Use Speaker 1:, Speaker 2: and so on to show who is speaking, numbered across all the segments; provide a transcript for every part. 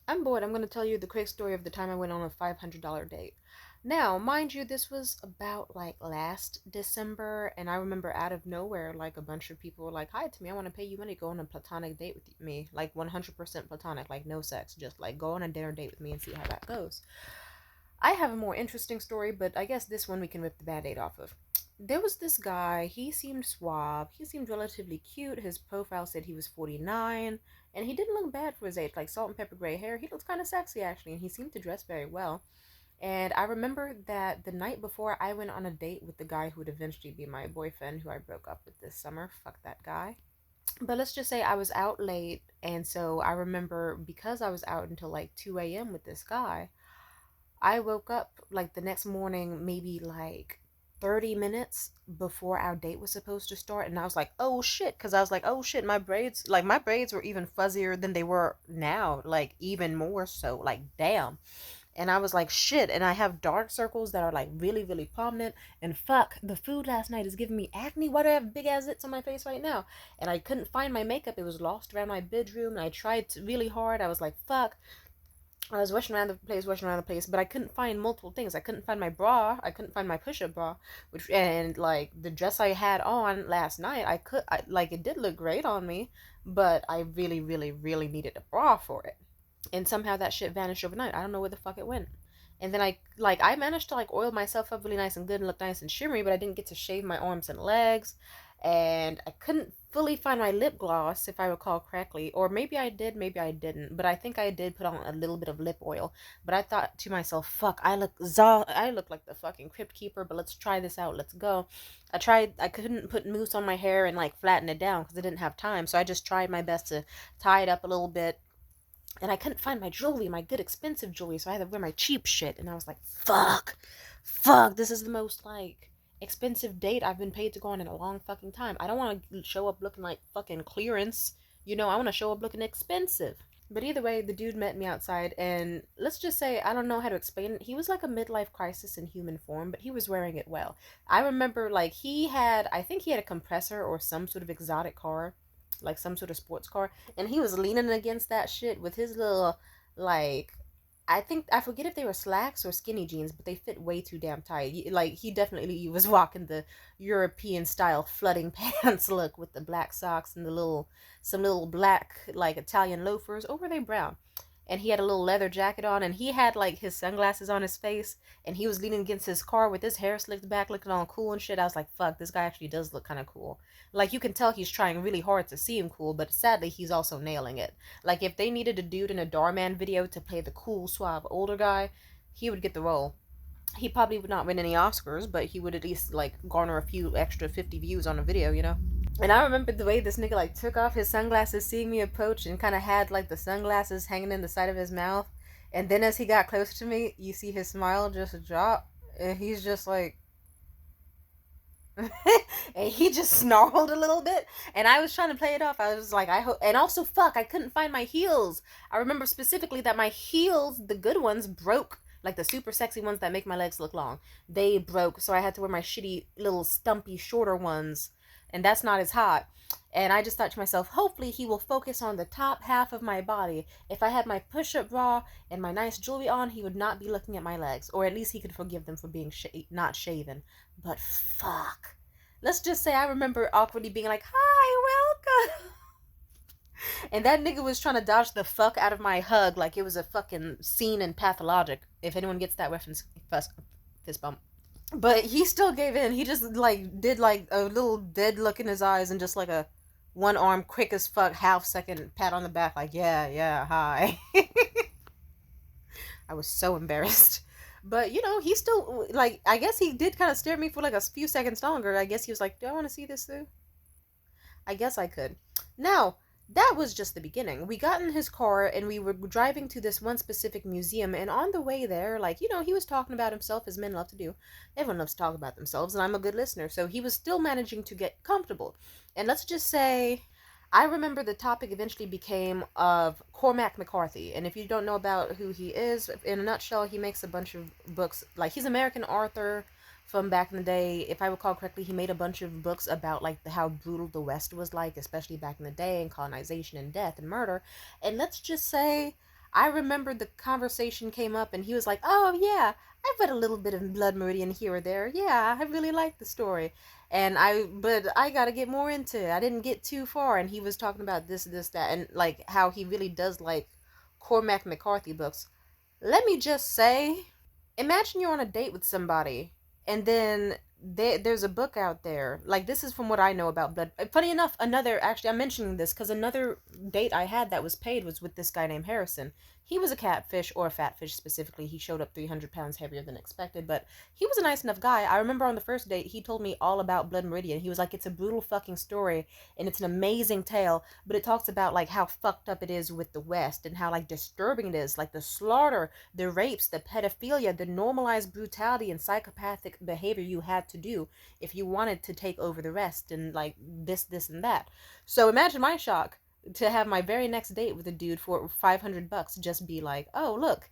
Speaker 1: I'm bored. I'm going to tell you the quick story of the time I went on a $500 date. Now, mind you, this was about like last December, and I remember out of nowhere, like a bunch of people were like, "Hi to me, I want to pay you money, go on a platonic date with me, like 100% platonic, like no sex, just like go on a dinner date with me and see how that goes." I have a more interesting story, but I guess this one we can rip the band-aid off of. There was this guy, he seemed suave, he seemed relatively cute, his profile said he was 49, and he didn't look bad for his age, like salt and pepper gray hair. He looked kind of sexy actually, and he seemed to dress very well. And I remember that the night before I went on a date with the guy who would eventually be my boyfriend, who I broke up with this summer. Fuck that guy. But let's just say I was out late, and so I remember because I was out until like 2 a.m. with this guy, I woke up like the next morning, maybe like 30 minutes before our date was supposed to start, and I was like, oh shit, because I was like, oh shit, my braids were even fuzzier than they were now, like even more so, like damn. And I was like, shit, and I have dark circles that are like really, really prominent. And fuck, the food last night is giving me acne. Why do I have big ass zits on my face right now? And I couldn't find my makeup. It was lost around my bedroom. And I tried really hard. I was like, fuck. I was rushing around the place, but I couldn't find multiple things. I couldn't find my bra. I couldn't find my push-up bra, which and like the dress I had on last night, like it did look great on me, but I really, really, really needed a bra for it, and somehow that shit vanished overnight. I don't know where the fuck it went. And then I managed to like oil myself up really nice and good and look nice and shimmery, but I didn't get to shave my arms and legs, and I couldn't fully find my lip gloss if I recall correctly, or maybe I did, maybe I didn't, but I think I did put on a little bit of lip oil. But I thought to myself, "Fuck, I look like the fucking crypt keeper." But let's try this out. Let's go. I couldn't put mousse on my hair and like flatten it down because I didn't have time. So I just tried my best to tie it up a little bit, and I couldn't find my jewelry, my good expensive jewelry, so I had to wear my cheap shit. And I was like, fuck, this is the most like expensive date I've been paid to go on in a long fucking time. I don't want to show up looking like fucking clearance. I want to show up looking expensive. But either way, the dude met me outside, and let's just say, I don't know how to explain it. He was like a midlife crisis in human form, but he was wearing it well. I remember, like, I think he had a compressor or some sort of exotic car, like some sort of sports car, and he was leaning against that shit with his little, like, I forget if they were slacks or skinny jeans, but they fit way too damn tight. Like he definitely was walking the European style flooding pants look with the black socks and some little black like Italian loafers, or were they brown? And he had a little leather jacket on, and he had like his sunglasses on his face, and he was leaning against his car with his hair slicked back, looking all cool and shit. I was like, fuck, this guy actually does look kind of cool. Like you can tell he's trying really hard to seem cool, but sadly he's also nailing it. Like if they needed a dude in a Darman video to play the cool, suave older guy, he would get the role. He probably would not win any Oscars, but he would at least like garner a few extra 50 views on a video. And I remember the way this nigga like took off his sunglasses, seeing me approach, and kind of had like the sunglasses hanging in the side of his mouth. And then as he got close to me, you see his smile just drop, and he's just like, and he just snarled a little bit, and I was trying to play it off. I was like, I hope. And also, fuck, I couldn't find my heels. I remember specifically that my heels, the good ones, broke, like the super sexy ones that make my legs look long, they broke, so I had to wear my shitty little stumpy shorter ones, and that's not as hot. And I just thought to myself, hopefully he will focus on the top half of my body. If I had my push-up bra and my nice jewelry on, he would not be looking at my legs, or at least he could forgive them for being not shaven. But fuck. Let's just say I remember awkwardly being like, hi, welcome. And that nigga was trying to dodge the fuck out of my hug like it was a fucking scene in Pathologic. If anyone gets that reference, fist bump. But he still gave in. He just like did like a little dead look in his eyes and just like a one arm quick as fuck half second pat on the back like yeah hi. I was so embarrassed. But he still like I guess he did kind of stare at me for like a few seconds longer. I guess he was like, "Do I want to see this through?" I guess I could. Now, that was just the beginning. We got in his car and we were driving to this one specific museum, and on the way there, like, he was talking about himself as men love to do. Everyone loves to talk about themselves, and I'm a good listener, so he was still managing to get comfortable. And let's just say I remember the topic eventually became of Cormac McCarthy. And if you don't know about who he is, in a nutshell, he makes a bunch of books. Like, he's an American author from back in the day. If I recall correctly, he made a bunch of books about like how brutal the West was like, especially back in the day, and colonization and death and murder. And let's just say I remember the conversation came up and he was like, "Oh yeah, I've read a little bit of Blood Meridian here or there. Yeah, I really like the story." But I gotta get more into it. I didn't get too far, and he was talking about this, that, and like how he really does like Cormac McCarthy books. Let me just say, imagine you're on a date with somebody, and then there's a book out there. Like, this is from what I know about blood. Funny enough, actually, I'm mentioning this because another date I had that was paid was with this guy named Harrison. He was a catfish, or a fatfish specifically. He showed up 300 pounds heavier than expected, but he was a nice enough guy. I remember on the first date, he told me all about Blood Meridian. He was like, it's a brutal fucking story, and it's an amazing tale, but it talks about like how fucked up it is with the West, and how like disturbing it is, like the slaughter, the rapes, the pedophilia, the normalized brutality and psychopathic behavior you had to do if you wanted to take over the rest, and like this, and that. So imagine my shock to have my very next date with a dude for $500 just be like, oh, look,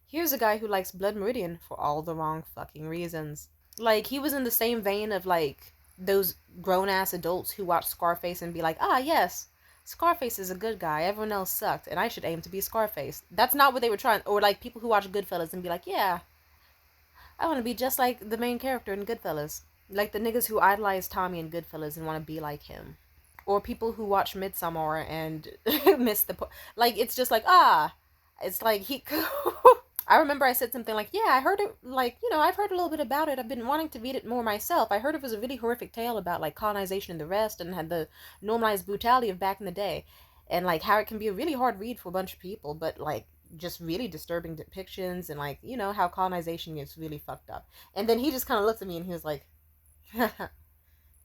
Speaker 1: here's a guy who likes Blood Meridian for all the wrong fucking reasons. Like, he was in the same vein of like those grown ass adults who watch Scarface and be like, ah, yes, Scarface is a good guy, everyone else sucked, and I should aim to be Scarface. That's not what they were trying. Or like people who watch Goodfellas and be like, yeah, I want to be just like the main character in Goodfellas. Like the niggas who idolize Tommy in Goodfellas and want to be like him. Or people who watch Midsommar and miss the like, it's just like, ah, it's like he I remember I said something like, yeah, I heard it, like, I've heard a little bit about it. I've been wanting to read it more myself. I heard it was a really horrific tale about like colonization and the rest, and had the normalized brutality of back in the day, and like how it can be a really hard read for a bunch of people, but like just really disturbing depictions, and like, how colonization is really fucked up. And then he just kind of looked at me and he was like,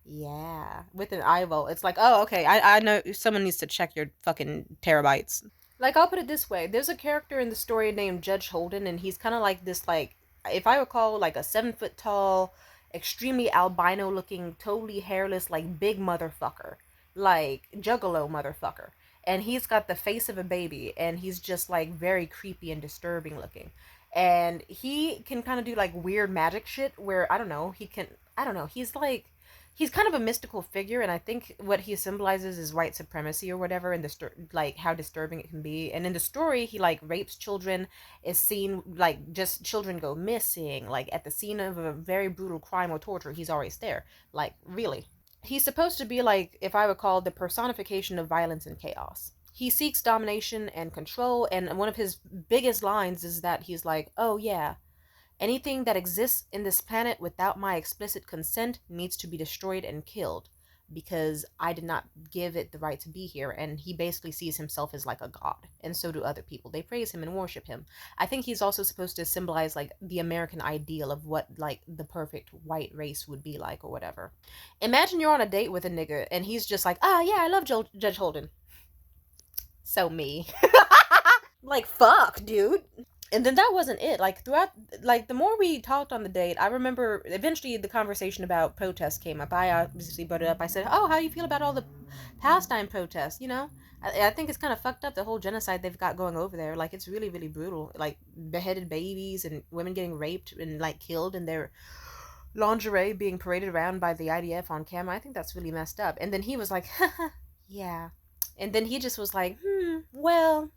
Speaker 1: yeah, with an eye roll. It's like, oh, okay, I know someone needs to check your fucking terabytes. Like, I'll put it this way. There's a character in the story named Judge Holden, and he's kind of like this, like, if I recall, like a 7 foot tall, extremely albino looking, totally hairless, like, big motherfucker. Like, juggalo motherfucker. And he's got the face of a baby, and he's just, like, very creepy and disturbing looking. And he can kind of do, like, weird magic shit where, I don't know, he's kind of a mystical figure, and I think what he symbolizes is white supremacy or whatever, and like how disturbing it can be. And in the story, he like rapes children, is seen like just children go missing, like at the scene of a very brutal crime or torture, he's always there. Like, really, he's supposed to be like, if I recall, the personification of violence and chaos. He seeks domination and control, and one of his biggest lines is that he's like, oh yeah, anything that exists in this planet without my explicit consent needs to be destroyed and killed, because I did not give it the right to be here. And he basically sees himself as like a god, and so do other people. They praise him and worship him. I think he's also supposed to symbolize like the American ideal of what like the perfect white race would be like, or whatever. Imagine you're on a date with a nigga and he's just like, ah, yeah, I love Judge Holden. So me. Like, fuck, dude. And then that wasn't it. Like, throughout, like, the more we talked on the date, I remember eventually the conversation about protests came up. I obviously brought it up. I said, oh, how do you feel about all the Palestine protests, I think it's kind of fucked up, the whole genocide they've got going over there. Like, it's really, really brutal. Like, beheaded babies and women getting raped and, like, killed in their lingerie being paraded around by the IDF on camera. I think that's really messed up. And then he was like, yeah. And then he just was like, well,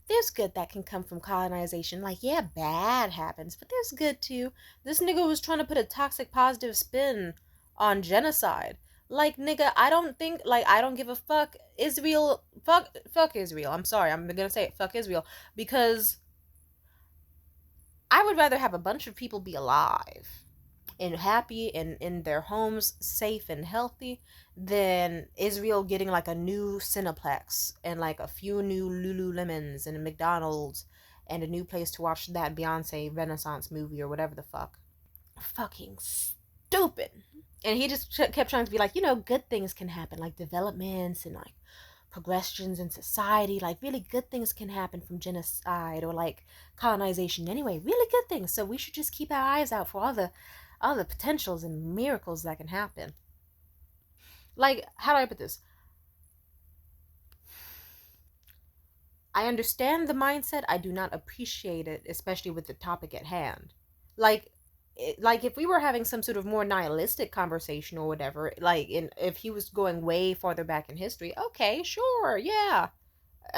Speaker 1: there's good that can come from colonization. Like, yeah, bad happens, but there's good too. This nigga was trying to put a toxic positive spin on genocide. Like, nigga, I don't give a fuck. Israel, fuck Israel. I'm sorry, I'm gonna say it, fuck Israel. Because I would rather have a bunch of people be alive and happy and in their homes, safe and healthy, than Israel getting like a new Cineplex and like a few new Lululemons and a McDonald's and a new place to watch that Beyonce Renaissance movie or whatever the fuck. Fucking stupid. And he just kept trying to be like, good things can happen, like developments and like progressions in society, like really good things can happen from genocide or like colonization anyway, really good things. So we should just keep our eyes out for all the potentials and miracles that can happen. Like, how do I put this? I understand the mindset. I do not appreciate it, especially with the topic at hand. Like if we were having some sort of more nihilistic conversation or whatever, like if he was going way farther back in history, okay, sure, yeah.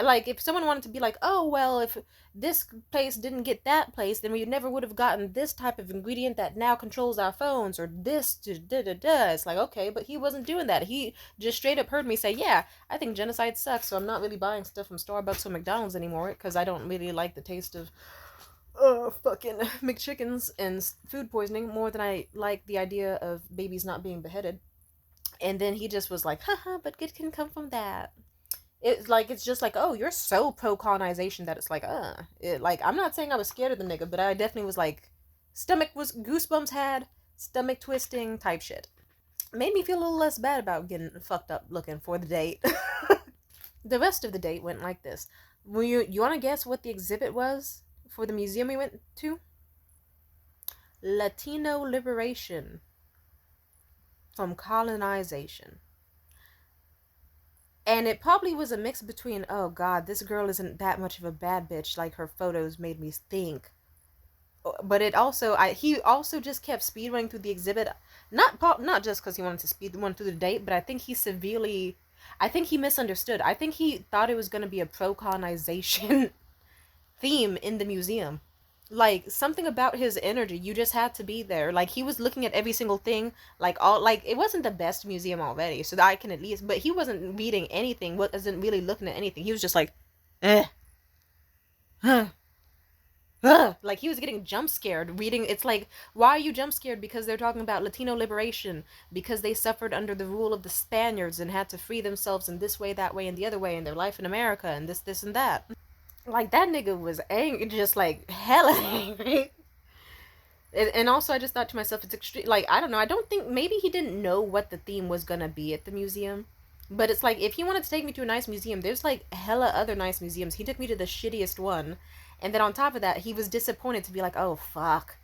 Speaker 1: Like, if someone wanted to be like, oh, well, if this place didn't get that place, then we never would have gotten this type of ingredient that now controls our phones, or this, da da da. It's like, okay, but he wasn't doing that. He just straight up heard me say, yeah, I think genocide sucks, so I'm not really buying stuff from Starbucks or McDonald's anymore, because I don't really like the taste of fucking McChickens and food poisoning more than I like the idea of babies not being beheaded. And then he just was like, haha, but good can come from that. It's like, it's just like, oh, you're so pro colonization that it's like, like, I'm not saying I was scared of the nigga, but I definitely was like, stomach was goosebumps, had stomach twisting type shit. Made me feel a little less bad about getting fucked up looking for the date. The rest of the date went like this. You want to guess what the exhibit was for the museum we went to? Latino liberation from colonization. And it probably was a mix between, oh god, this girl isn't that much of a bad bitch like her photos made me think. But it also, he also just kept speed running through the exhibit, not just because he wanted to speed run through the date, but I think I think he misunderstood. I think he thought it was going to be a pro colonization theme in the museum. Like, something about his energy, you just had to be there. Like, he was looking at every single thing, like, all, like, it wasn't the best museum already, so that I can at least, but he wasn't reading anything, wasn't really looking at anything. He was just like, eh, huh, huh. Like, he was getting jump scared reading. It's like, why are you jump scared? Because they're talking about Latino liberation, because they suffered under the rule of the Spaniards and had to free themselves in this way, that way, and the other way, in their life in America, and this, and that. Like, that nigga was angry, just like hella angry. And also, I just thought to myself, it's extreme. Like, I don't know. I don't think, maybe he didn't know what the theme was gonna be at the museum. But it's like, if he wanted to take me to a nice museum, there's like hella other nice museums. He took me to the shittiest one. And then on top of that, he was disappointed to be like, oh, fuck.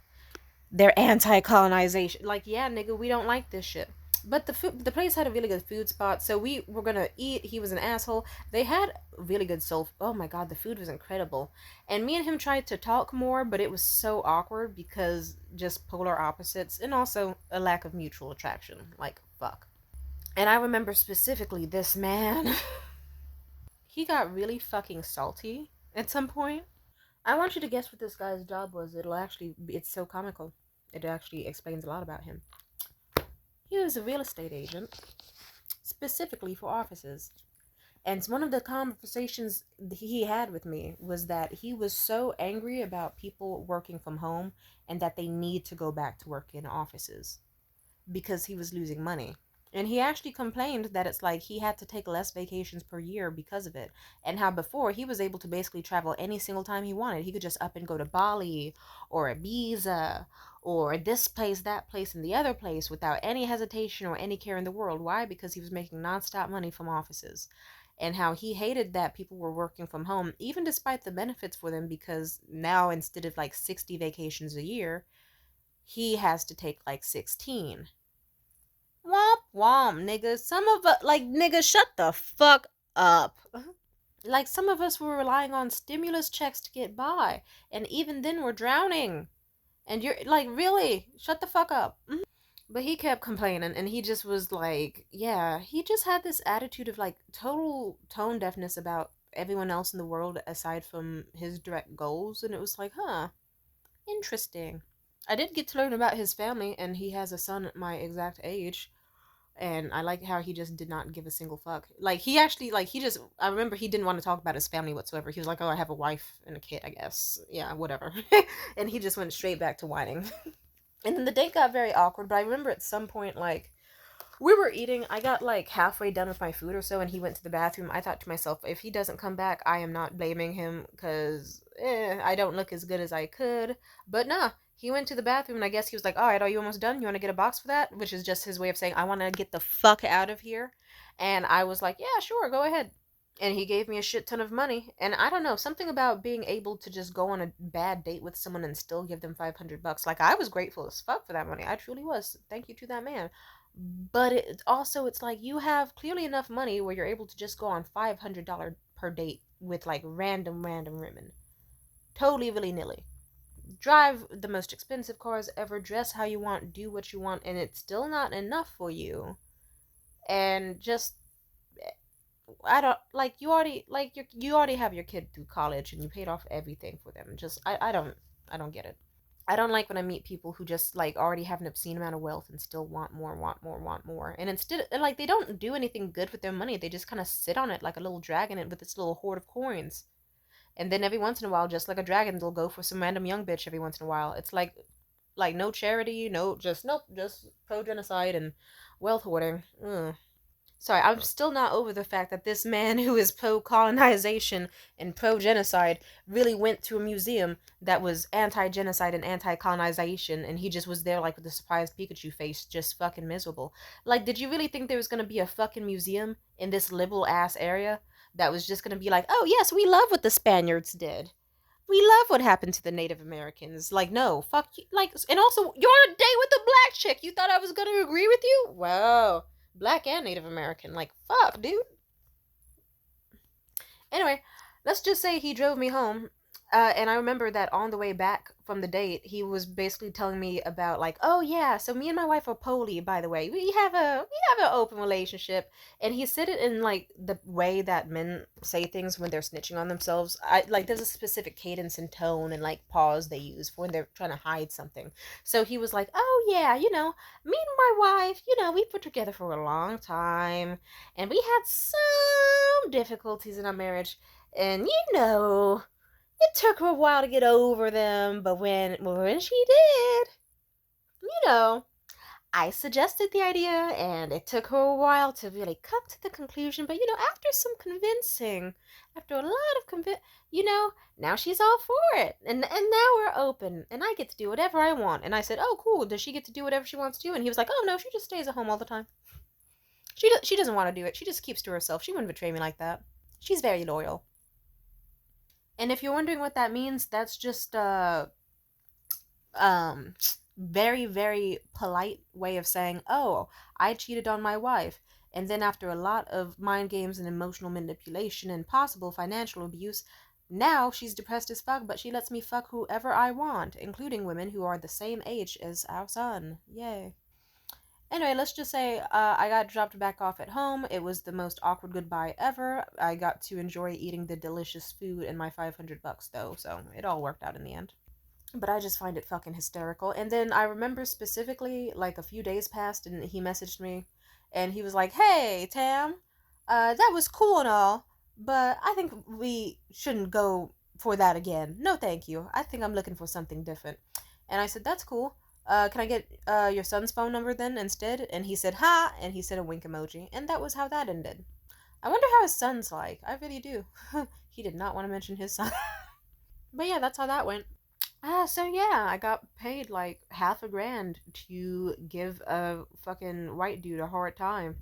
Speaker 1: They're anti colonization. Like, yeah, nigga, we don't like this shit. But the place had a really good food spot, so we were gonna eat. He was an asshole. They had really good soul. Oh my god, the food was incredible. And me and him tried to talk more, but it was so awkward because just polar opposites, and also a lack of mutual attraction. Like, fuck. And I remember specifically this man. He got really fucking salty at some point. I want you to guess what this guy's job was. It's so comical. It actually explains a lot about him. He was a real estate agent, specifically for offices. And one of the conversations he had with me was that he was so angry about people working from home and that they need to go back to work in offices because he was losing money. And he actually complained that it's like he had to take less vacations per year because of it. And how before he was able to basically travel any single time he wanted. He could just up and go to Bali or Ibiza or this place, that place, and the other place without any hesitation or any care in the world. Why? Because he was making nonstop money from offices. And how he hated that people were working from home, even despite the benefits for them, because now instead of like 60 vacations a year, he has to take like 16. Womp womp, nigga. Some of us, like, nigga, shut the fuck up. Like, some of us were relying on stimulus checks to get by, and even then we're drowning. And you're like, really? Shut the fuck up. But he kept complaining, and he just was like, yeah, he just had this attitude of like total tone deafness about everyone else in the world aside from his direct goals, and it was like, huh, interesting. I did get to learn about his family, and he has a son at my exact age. And I like how he just did not give a single fuck. Like, he actually, like, he just, I remember he didn't want to talk about his family whatsoever. He was like, oh, I have a wife and a kid, I guess. Yeah, whatever. And he just went straight back to whining. And then the date got very awkward, but I remember at some point, like, we were eating. I got like halfway done with my food or so, and he went to the bathroom. I thought to myself, if he doesn't come back, I am not blaming him because I don't look as good as I could. But nah, he went to the bathroom, and I guess he was like, all right, are you almost done? You want to get a box for that? Which is just his way of saying, I want to get the fuck out of here. And I was like, yeah, sure, go ahead. And he gave me a shit ton of money. And I don't know, something about being able to just go on a bad date with someone and still give them $500. Like, I was grateful as fuck for that money. I truly was. Thank you to that man. But it's like, you have clearly enough money where you're able to just go on $500 per date with like random women, totally willy-nilly, drive the most expensive cars ever, dress how you want, do what you want, and it's still not enough for you. And just I don't like you already have your kid through college and you paid off everything for them. Just I don't get it. I don't like when I meet people who just like already have an obscene amount of wealth and still want more, want more, want more. And instead, like, they don't do anything good with their money. They just kind of sit on it like a little dragon with its little hoard of coins. And then every once in a while, just like a dragon, they'll go for some random young bitch every once in a while. It's like no charity, no, just nope, just pro genocide and wealth hoarding. Ugh. Sorry, I'm still not over the fact that this man who is pro colonization and pro genocide really went to a museum that was anti genocide and anti colonization, and he just was there like with a surprised Pikachu face, just fucking miserable. Like, did you really think there was gonna be a fucking museum in this liberal ass area that was just gonna be like, oh yes, we love what the Spaniards did? We love what happened to the Native Americans. Like, no, fuck you. Like, and also, you're on a date with a black chick. You thought I was gonna agree with you? Wow. Black and Native American. Like, fuck, dude. Anyway, let's just say he drove me home. And I remember that on the way back from the date, he was basically telling me about like, oh yeah, so me and my wife are poly, by the way. We have an open relationship, and he said it in like the way that men say things when they're snitching on themselves. I like there's a specific cadence and tone and like pause they use for when they're trying to hide something. So he was like, oh yeah, me and my wife, we've been together for a long time, and we had some difficulties in our marriage, and it took her a while to get over them, but when she did, you know, I suggested the idea, and it took her a while to really come to the conclusion. But after some convincing, after a lot of now she's all for it, and now we're open, and I get to do whatever I want. And I said, "Oh, cool. Does she get to do whatever she wants to?" And he was like, "Oh no, she just stays at home all the time. She doesn't want to do it. She just keeps to herself. She wouldn't betray me like that. She's very loyal." And if you're wondering what that means, that's just um very very polite way of saying, "Oh, I cheated on my wife." And then after a lot of mind games and emotional manipulation and possible financial abuse, now she's depressed as fuck, but she lets me fuck whoever I want, including women who are the same age as our son. Yay. Anyway, let's just say I got dropped back off at home. It was the most awkward goodbye ever. I got to enjoy eating the delicious food and my $500 though, so it all worked out in the end. But I just find it fucking hysterical. And then I remember specifically, like a few days passed, and he messaged me, and he was like, "Hey, Tam, that was cool and all, but I think we shouldn't go for that again. No, thank you. I think I'm looking for something different." And I said, "That's cool. Can I get your son's phone number then instead?" And he said, "Ha!" And he said a wink emoji. And that was how that ended. I wonder how his son's like. I really do. He did not want to mention his son. But yeah, that's how that went. So yeah, I got paid like half a grand to give a fucking white dude a hard time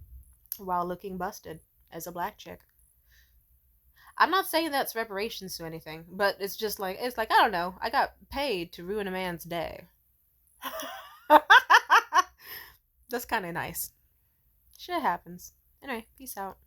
Speaker 1: while looking busted as a black chick. I'm not saying that's reparations to anything, but it's like I don't know. I got paid to ruin a man's day. That's kind of nice. Shit happens. Anyway, peace out.